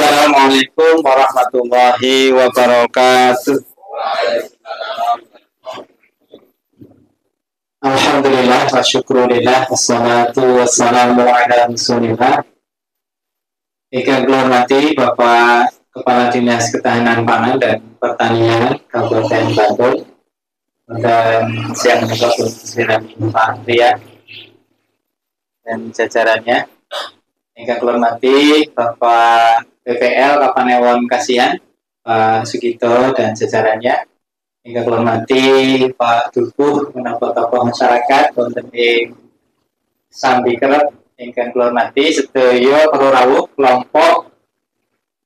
Assalamualaikum warahmatullahi wabarakatuh. Alhamdulillah wa syukurillah wassalatu wassalamu ala rasulillah. Ikan hormati Bapak Kepala Dinas Ketahanan Pangan dan Pertanian Kabupaten Bantul dan siang Pak Ria dan jajarannya. Ikan hormati Bapak PPL Kapanewon Kasihan, Pak Sugito dan jajarannya. Hingga hormati Pak Dukuh menampung tokoh masyarakat wonten ing Sambi Kerep. Hingga hormati sedaya para rawuh kelompok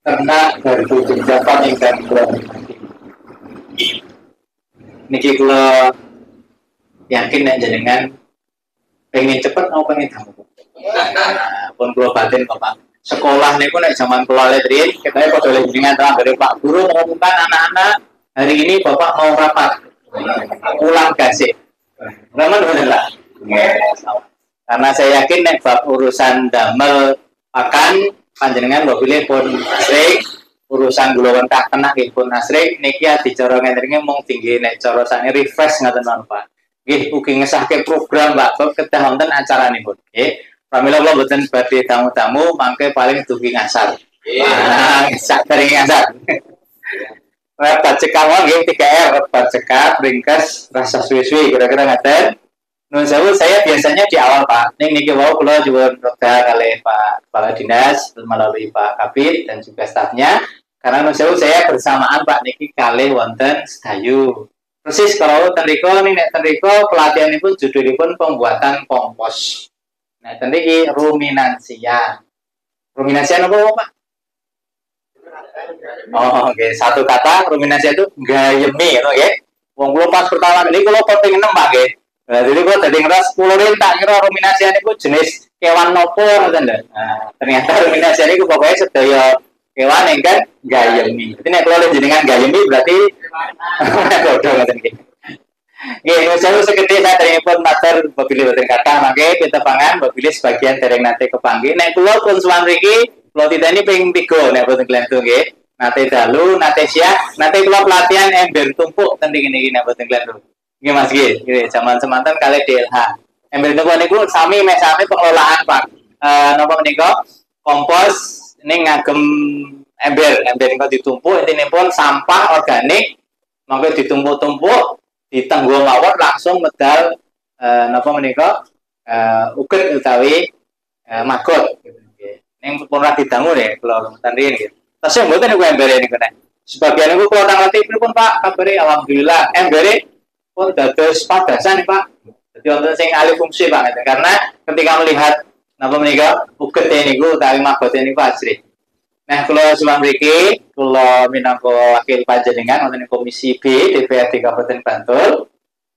ternak gardu Japan hingga hormati. Niki kula yakin nek jenengan pengen cepet atau pengen tamu. Pun kula batin Bapak. Sekolah niku nek zaman kula letri kita padha jenengan dari Pak Guru mengumumkan anak-anak hari ini Bapak mau rapat ulang gasik. Alhamdulillah. Karena saya yakin nek bab urusan damel pakan panjenengan mbok pilih pun asrik, urusan gula wentah kena pun asrik niki dicara ngene mung tinggi nek cara sane refresh ngaten mawon Pak. Nggih ugi ngesahke program Pak bab kedah wonten acaranipun. Nggih. Pramila kula mboten badhe tamu-tamu mangke paling dugi ngasar. Nah, sak dereng ngasar. Rapat cekap nggih 3R, rapat cekap, ringkas, rasa suwi-suwi kira-kira ngaten. Nun sewu saya biasanya di awal Pak. Ning niki wau kula nyuwun wekdal kalih Pak Kepala Dinas melalui Pak Kabid dan juga stafnya. Karena nun sewu saya bersamaan Pak niki kalih wonten sedayu. Persis kalau tendiko ning nek tendiko pelatihanipun judulipun pembuatan kompos. Nah, tendiki ruminansia. Ruminansia apa Pak? Oh, oke. Satu kata ruminansia itu gayemi, oke? Okay? Wong kula pas pertama ini kula poting 6 Pak nggih. Nah, jadi kula dadi ngeras 10 rin tak kira ruminansia niku jenis kewan nopo ngoten lho. Nah, ternyata ruminansia niku pokoknya sedaya kewan ingkang gayemi. Jadi nek kula jenengan gayemi berarti bodoh ngoten iki. Nggih, saya segede saderengipun matur bapilih boten kathah mangke pinten pangan bapilih sebagian dereng nate kepanggih. Nek kula pun suwan mriki kula titeni ping 3 nek boten klentu nggih. Nate dalu, nate siang, nate kula pelatihan ember tumpuk ten niki nek boten klentu. Nggih Mas nggih, zaman semanten kalih DLH. Ember tumpuk niku sami pengelolaan Pak. Napa menika? Kompos ning ngagem ember niku ditumpuk intinipun sampah organik mangke ditumpuk-tumpuk ditenggo mawon langsung medal napa menika uget utawi magot ning pun ora didangu nek kula wonten riyen gitu. Tasih mboten niku embere niku nek. Sebagian niku kula ngerti pripun Pak kabare alhamdulillah embere pun dados padasan Pak. Dadi wonten sing alih fungsi Pak karena ketika melihat napa menika uget niku utawi magot niku asri. Nah, kula suwun mriki kula minangka wakil panjenengan wonten Komisi B DPRD Kabupaten Bantul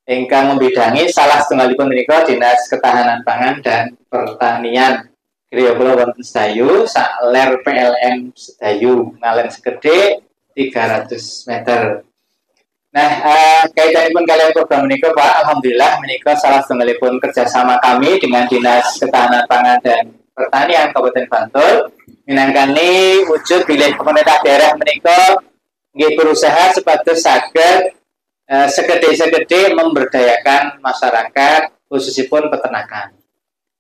ingkang membidangi salah setunggalipun menika Dinas Ketahanan Pangan dan Pertanian. Griya kula wonten sedayu sak ler PLN sedayu ngalen segede 300 meter. Nah, kaitanipun kalian program menika Pak, alhamdulillah menika salah setunggalipun kerjasama kami dengan Dinas Ketahanan Pangan dan Pertanian Kabupaten Bantul. Minangkani wujud bilih pemerintah daerah menika nggih berusaha supados saged segede-segede memberdayakan masyarakat khususipun peternakan.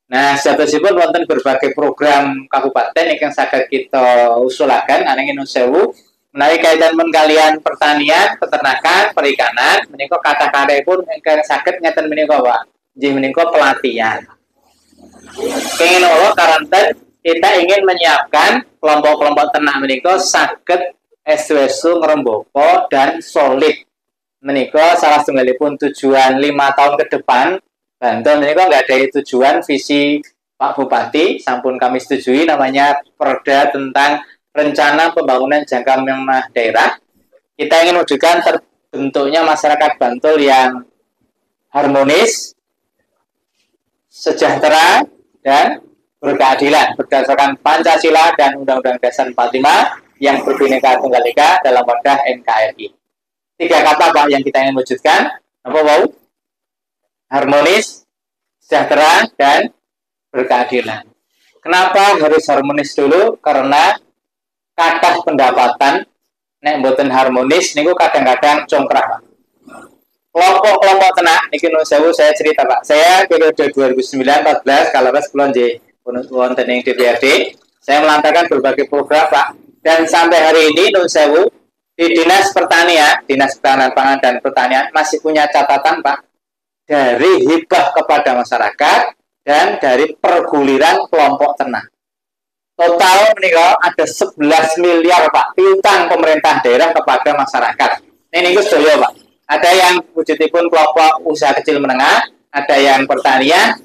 Nah, sanesipun wonten berbagai program kabupaten ingkang saged kita usulaken ananging nun sewu menawi kaitanipun kalian pertanian, peternakan, perikanan menika kata-katipun ingkang saged ngeten menika Pak. Nggih menika pelatihan. Kenging Allah karanten kita ingin menyiapkan kelompok-kelompok ternak menika saged estu ngrembaka dan solid. Menika salah setunggalipun tujuan 5 tahun ke depan. Bantul menika nggak ada tujuan visi Pak Bupati sampun kami setujui namanya Perda tentang rencana pembangunan jangka menengah daerah. Kita ingin wujudkan terbentuknya masyarakat Bantul yang harmonis, sejahtera dan berkeadilan berdasarkan Pancasila dan Undang-Undang Dasar 45 yang berbineka tunggal ika dalam wadah NKRI. 3 kata Pak yang kita ingin wujudkan. Apa wau? Harmonis, sejahtera dan berkeadilan. Kenapa harus harmonis dulu? Karena kathah pendapatan nek mboten harmonis niku kadang-kadang congkrah Pak. Kelompok-kelompok tenak niki nun sewu saya cerita Pak. Saya periode 2009-14 kaleres kula nggih wonten ing DPRD, saya melantarkan berbagai program Pak. Dan sampai hari ini nun sewu di Dinas Pertanian, Dinas Ketahanan Pangan dan Pertanian masih punya catatan Pak dari hibah kepada masyarakat dan dari perguliran kelompok ternak. Total menikah ada 11 miliar Pak piutang pemerintah daerah kepada masyarakat. Ini sedaya Pak. Ada yang wujudipun kelompok usaha kecil menengah, ada yang pertanian,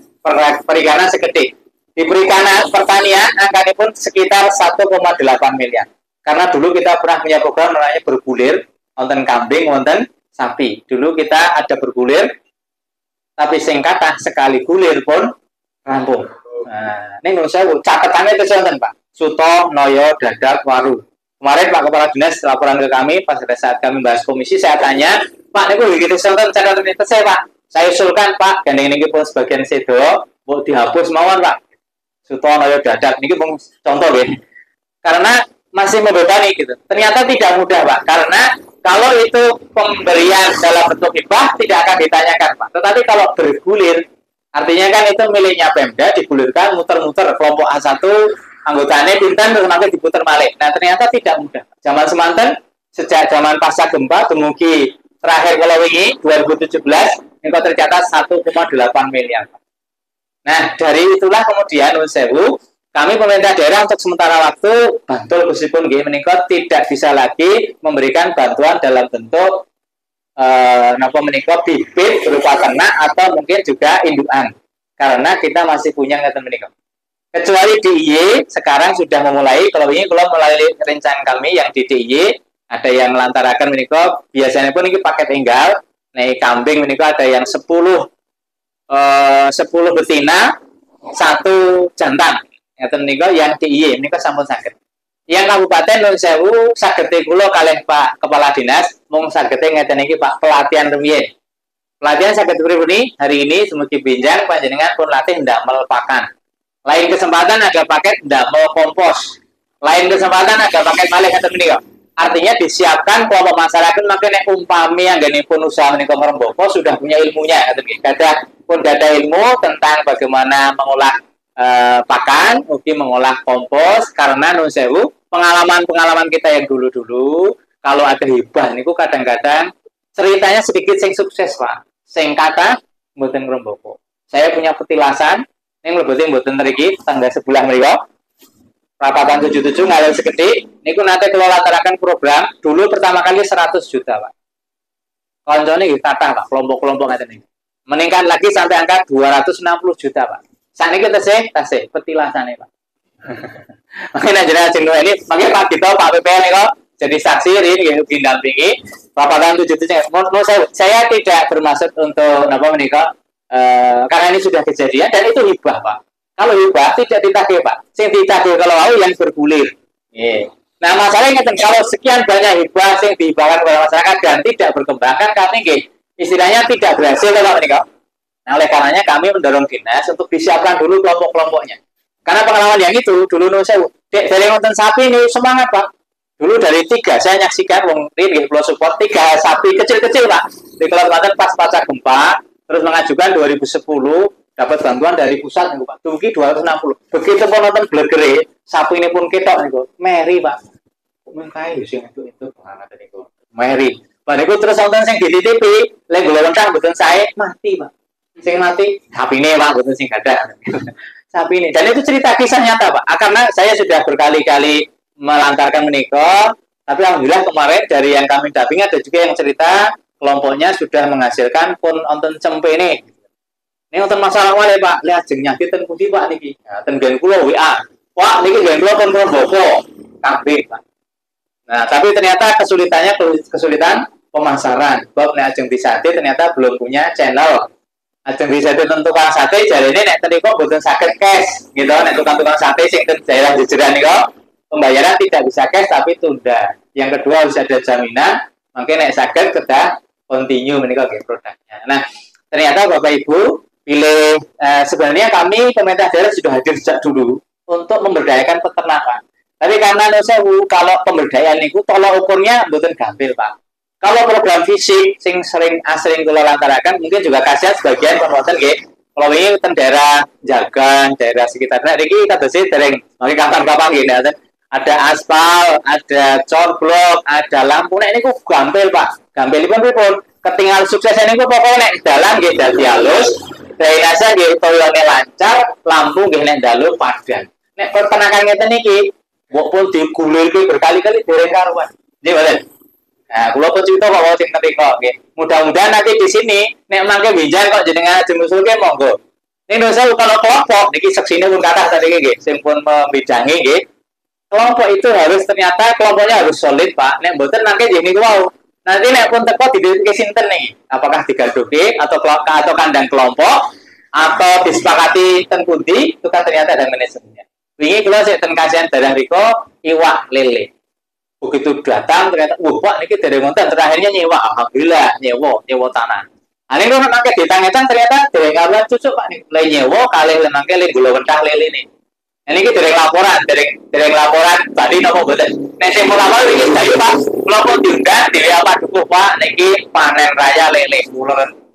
perikanan sekedik. Di perikanan pertanian angkanya pun sekitar 1,8 miliar. Karena dulu kita pernah punya program namanya bergulir, wonten kambing, wonten sapi. Dulu kita ada bergulir, tapi singkatan sekali gulir pun rampung. Nah, ini menurut saya catatannya itu sonten Pak. Suto, Noyo, Dadak, Waru. Kemarin Pak Kepala Dinas laporan ke kami pas pada saat kami bahas komisi, saya tanya, Pak, ini begitu sonten catatan itu saya Pak. Saya usulkan Pak, gandeng ini pun sebagian sedo, mau dihapus mawon Pak. Suto, Noyo, Dadak, ini pun contoh ya. Karena masih membebani gitu. Ternyata tidak mudah Pak, karena kalau itu pemberian dalam bentuk hibah tidak akan ditanyakan Pak. Tetapi kalau bergulir, artinya kan itu miliknya Pemda, digulirkan, muter-muter, kelompok A1, anggotanya pintan, terus nanti diputer balik. Nah, ternyata tidak mudah. Zaman semanten, sejak zaman pasca gempa, dumugi terakhir kalau ini, 2017, ini tercatat 1,8 miliar. Nah, dari itulah kemudian, Sewu, kami pemerintah daerah untuk sementara waktu, Bantul meskipun meningkat, tidak bisa lagi memberikan bantuan dalam bentuk bibit berupa ternak atau mungkin juga indukan, karena kita masih punya ngeten menika. Kecuali DIY sekarang sudah memulai, kalau melalui rencana kami yang di DIY ada yang melantarakan menika, biasanya pun ini paket tunggal, nih kambing menika ada yang 10 betina, 1 jantan. Ngeten menika yang DIY menika sampun saged. Yang Kabupaten Nun Sewu sagete kula kalih Pak Kepala Dinas mung sagete ngeten iki Pak pelatihan rumiyin. Pelatihan saged pripun hari ini semugi binjang panjenengan pun latih ndamel pakan. Lain kesempatan ada paket ndamel kompos. Lain kesempatan ada paket malih ngeten menika. Artinya disiapkan kelompok masyarakat makin nek umpami anggenipun usaha menika merembaka sudah punya ilmunya ngeten iki. Ada ilmu tentang bagaimana mengolah pakan, mungkin mengolah kompos, karena Nun Sewu pengalaman kita yang dulu kalau ada hibah niku kadang-kadang ceritanya sedikit sing sukses Pak, sing kata mboten ngrembaka. Saya punya petilasan ning mlebete mboten mriki tangga sebelah mriku rapatan 77 ngalir sekedhik niku nate kula lataraken program dulu pertama kali 100 juta Pak. Koncone nggih kathah Pak, kelompok-kelompok ngaten niku. Meningkat lagi sampai angka 260 juta Pak. Saat ini kita tasih petilasannya Pak. Makanya jenengan jenengan ini, makanya Pak Dito, Pak PPL kok jadi saksi ini didampingi. Rapatan 77. Saya tidak bermaksud untuk apa menikah, karena ini sudah kejadian dan itu hibah Pak. Kalau hibah tidak ditagih Pak. Sing ditagih kalau mau yang bergulir. Nah masalahnya kalau sekian banyak hibah yang dihibahkan kepada masyarakat dan tidak berkembang kan kami istilahnya tidak berhasil kalau menikah. Nah, oleh karenanya kami mendorong dinas untuk disiapkan dulu kelompok-kelompoknya. Karena pengalaman yang itu dulu dari nonton sapi ini semangat Pak. Dulu dari 3 saya nyaksikan wong ini Pulau Support 3 sapi kecil-kecil Pak. Di Kalimantan pas pasca gempa terus mengajukan 2010 dapat bantuan dari pusat nih Pak. Dugi 260. Begitu pun nonton blegere sapi ini pun ketok niku. Meri Pak. Mengkai sing itu pengalaman niku. Meri. Pak niku terus nonton sing di TV, lek golongan mboten sae mati Pak. Sing mati sapi ini Pak, betul sing ada sapi ini. Dan itu cerita kisah nyata Pak. Karena saya sudah berkali-kali melantarkan menikah, tapi alhamdulillah kemarin dari yang kami dampingi ada juga yang cerita kelompoknya sudah menghasilkan pun onten cempe ini. Ini onten masalah wale Pak, lihat jeng nyakit ten pundi Pak niki. Nah, ten gen kula WA. Wah, niki gen kula pun boko kabeh Pak. Nah, tapi ternyata kesulitan pemasaran. Sebab nek ajeng disate ternyata belum punya channel. Ajeng bisa tukang sate jadi ini nek tadi kok butuh sakit cash gitu nek tukang sate sing daerah jejeran kok pembayaran tidak bisa cash tapi tunda. Yang kedua harus ada jaminan mungkin nek sakit kedah continue menika nggih produknya. Nah ternyata Bapak Ibu pilih sebenarnya kami pemerintah daerah sudah hadir sejak dulu untuk memberdayakan peternakan Tapi karena kalau pemberdayaan niku tolak ukurnya mboten gampil, Pak. Kalau program fisik sing sering kula lantaraken mungkin juga kasihan sebagian penonton nggih. Kalau ini ten daerah Jagan, daerah sekitar nah iki kadose dereng mangke kapan-kapan nggih ada aspal, ada cor blok, ada lampu. Nek niku gampil, Pak. Gampilipun pripun? Ketinggal sukses niku pokoke nek dalan nggih dadi halus, drainase nggih toyone lancar, lampu nggih nek dalu padan. Nek pertenakan ngeten niki mbok pun digulirke berkali-kali dereng karuan. Nggih, mboten? Nah, kula pun cerita kok sing ngerti nggih. Mudah-mudahan nanti di sini nek mangke binjang kok jenengan jemusulke monggo. Ning dosa kalau kelompok niki seksine pun kathah tadi nggih, sing pun membidangi nggih. Kelompok itu harus ternyata kelompoknya harus solid, Pak. Nek mboten mangke nggih niku wau. Nanti nek pun teko didhike sinten nih? Apakah digaduke atau kandang kelompok atau disepakati ten pundi itu kan ternyata ada manajemennya. Wingi kula sik ten kasihan daerah riko iwak lele. Begitu datang ternyata Pak niki dari ngonten terakhirnya nyewa, alhamdulillah nyewa tanah. Ini kalau nangke ditangetan ternyata dari kawan cucu Pak nih mulai nyewa kali nangke le gula mentah lele nih. Ini kita dari laporan tadi nopo betul. Nanti mau lapor ini saya Pak, kalau diundang di apa dulu Pak niki panen raya lele,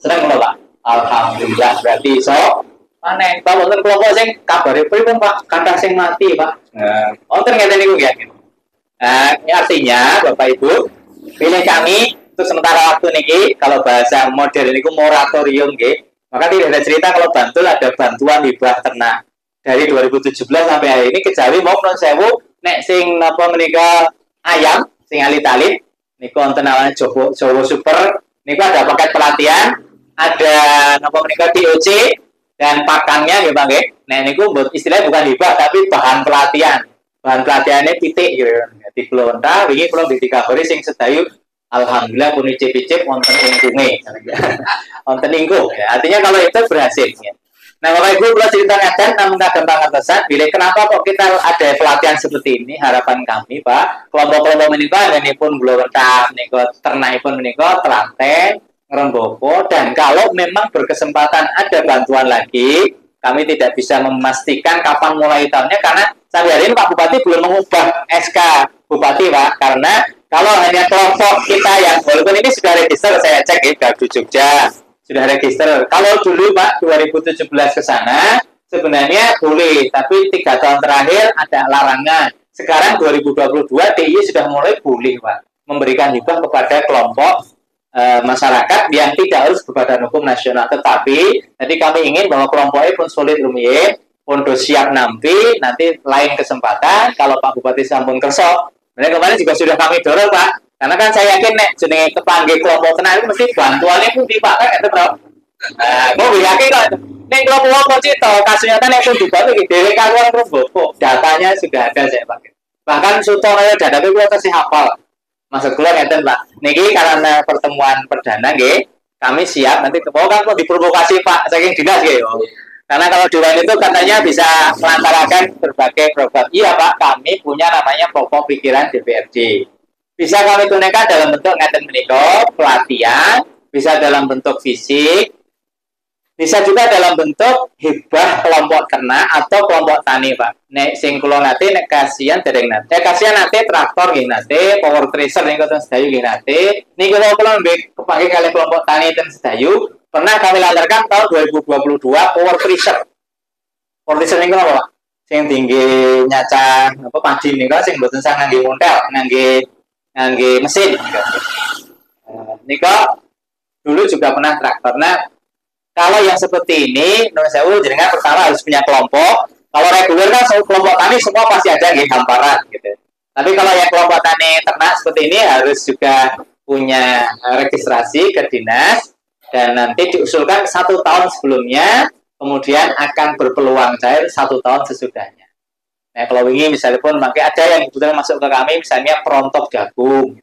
seneng kalau Pak. Alhamdulillah berarti so panen. Pak wonten kelompok sing kabare pripun Pak, kata sing mati Pak. Wonten ngeten niku ya. Ini artinya Bapak Ibu pilih kami untuk sementara waktu niki kalau bahasa modern itu moratorium nggih. Maka tidak ada cerita kalau Bantul ada bantuan hibah ternak dari 2017 sampai hari ini kejawi mau non sewu nek sing napa menika ayam sing alit-alit niku wonten namanya Jowo Super niku ada paket pelatihan ada napa menika DOC dan pakangnya nggih Pak nggih. Nah niku istilahnya bukan hibah tapi bahan pelatihan. Bahan pelatihannya titik gitu. Di Kelonta, wingi kula dikabari sing sedayu alhamdulillah pun icip-icip wonten ingkunge. Wonten ingkung. Ya. Artinya kalau itu berhasil ya. Nah, Bapak Ibu kula cerita ngaten namun kadang pangertosan bilih kenapa kok kita ada pelatihan seperti ini harapan kami Pak. Kelompok-kelompok menika ngenipun kula wetam niku ternakipun menika telaten ngrembaka dan kalau memang berkesempatan ada bantuan lagi kami tidak bisa memastikan kapan mulai tahunnya karena sampai hari ini Pak Bupati belum mengubah SK Bupati Pak karena kalau hanya kelompok kita yang walaupun ini sudah register saya cek ya Gardu Jogja sudah register kalau dulu Pak 2017 ke sana sebenarnya boleh tapi 3 tahun terakhir ada larangan sekarang 2022 DIY sudah mulai boleh Pak memberikan hibah kepada kelompok masyarakat yang tidak harus berbadan hukum nasional tetapi tadi kami ingin bahwa kelompoknya pun solid rumiyin pun siap nampi nanti lain kesempatan kalau Pak Bupati sampun kerso mereka kemarin juga sudah kami dorong Pak karena kan saya yakin nek jenenge kepanggih kelompok tenan itu mesti bantuannya pun di Pak kan itu Bro mau yakin kok nek kelompok cito kasusnya kan nek pun dibantu iki dhewe karuan kok datanya sudah ada saya pakai bahkan Sutono data itu kasih hafal maksud kula ngeten Pak. Niki karena pertemuan perdana nggih, kami siap nanti kan mau diprovokasi Pak saking dinas nggih. Karena kalau Dewan itu katanya bisa melantarakan berbagai program. Iya Pak, kami punya namanya pokok pikiran DPRD. Bisa kami tunaikan dalam bentuk ngeten menika, pelatihan, bisa dalam bentuk fisik, bisa juga dalam bentuk hibah kelompok ternak atau kelompok tani Pak. Nek sing kula nate nek kasihan dereng nate. Kasihan nate traktor nggih nate, power tracer niku ten Sedayu nggih nate. Niku kula nggih kepake kali kelompok tani ten Sedayu. Pernah kami lancarkan tahun 2022 power tracer. Power tracer niku apa Pak? Sing tinggi nyaca apa padi niku sing mboten sang ngangge montel, ngangge mesin. Niku dulu juga pernah traktor. Nah, kalau yang seperti ini, menurut saya jenengan pertama harus punya kelompok. Kalau reguler kan kelompok tani semua pasti ada gitu, hamparan gitu. Tapi kalau yang kelompok tani ternak seperti ini harus juga punya registrasi ke dinas dan nanti diusulkan 1 tahun sebelumnya, kemudian akan berpeluang cair 1 tahun sesudahnya. Nah kalau ini misalnya pun makanya ada yang kebetulan masuk ke kami misalnya perontok jagung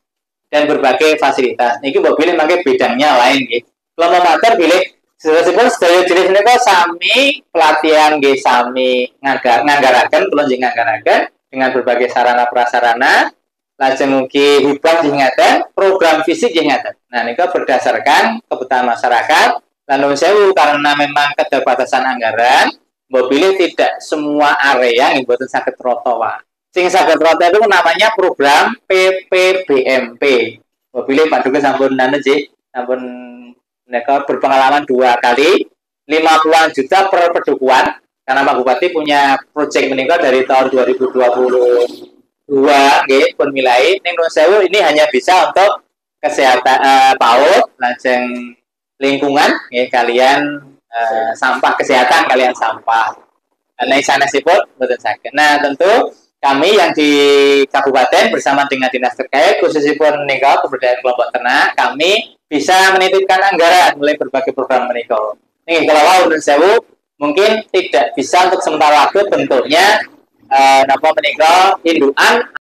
dan berbagai fasilitas. Ini pilih makanya bidangnya lain gitu. Kalau mau mater pilih sebetulnya sedaya jenis ini kok sami pelatihan nggih sami nganggaraken kula nggih nganggaraken dengan berbagai sarana prasarana lajeng mugi hibah ngaten program fisik ngaten. Nah niku berdasarkan kebutuhan masyarakat lan sewu karena memang keterbatasan anggaran mbok pilih tidak semua area yang mboten saged rata wae. Sing saged rote itu namanya program PPBMP. Mobilnya Pak Duga sampun nane sih, sampun mereka berpengalaman 2 kali 50-an juta per pedukuhan karena Pak Bupati punya proyek meninggal dari tahun 2022 nggih pun milai ning Nun Sewu ini hanya bisa untuk kesehatan PAUD lajeng lingkungan nggih kalian sampah kesehatan kalian sampah. Nah, sanesipun mboten saged. Nah, tentu kami yang di kabupaten bersama dengan dinas terkait khususipun menika kebudayaan kelompok ternak kami bisa menitipkan anggaran mulai berbagai program menika. Nih kalau mau Nun Sewu mungkin tidak bisa untuk sementara waktu bentuknya napa menika indukan